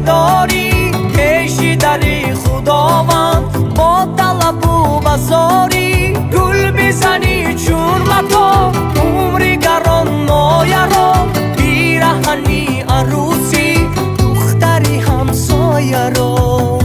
داری کشیدری خداوند با طلب و بزاری گل بزنی چون متا عمری گران نایرا پیرهنی عروسی دختری همسایه رو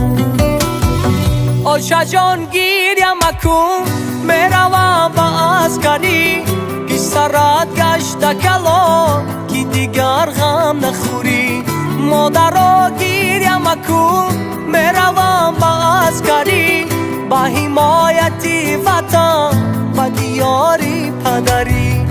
آشا جان گیریم مکن میروم به اسکری که سرت گشته کلا که دیگر غم نخوری مادرا گیریم مکن میروم به اسکری به حمایتی وطن و دیاری پدری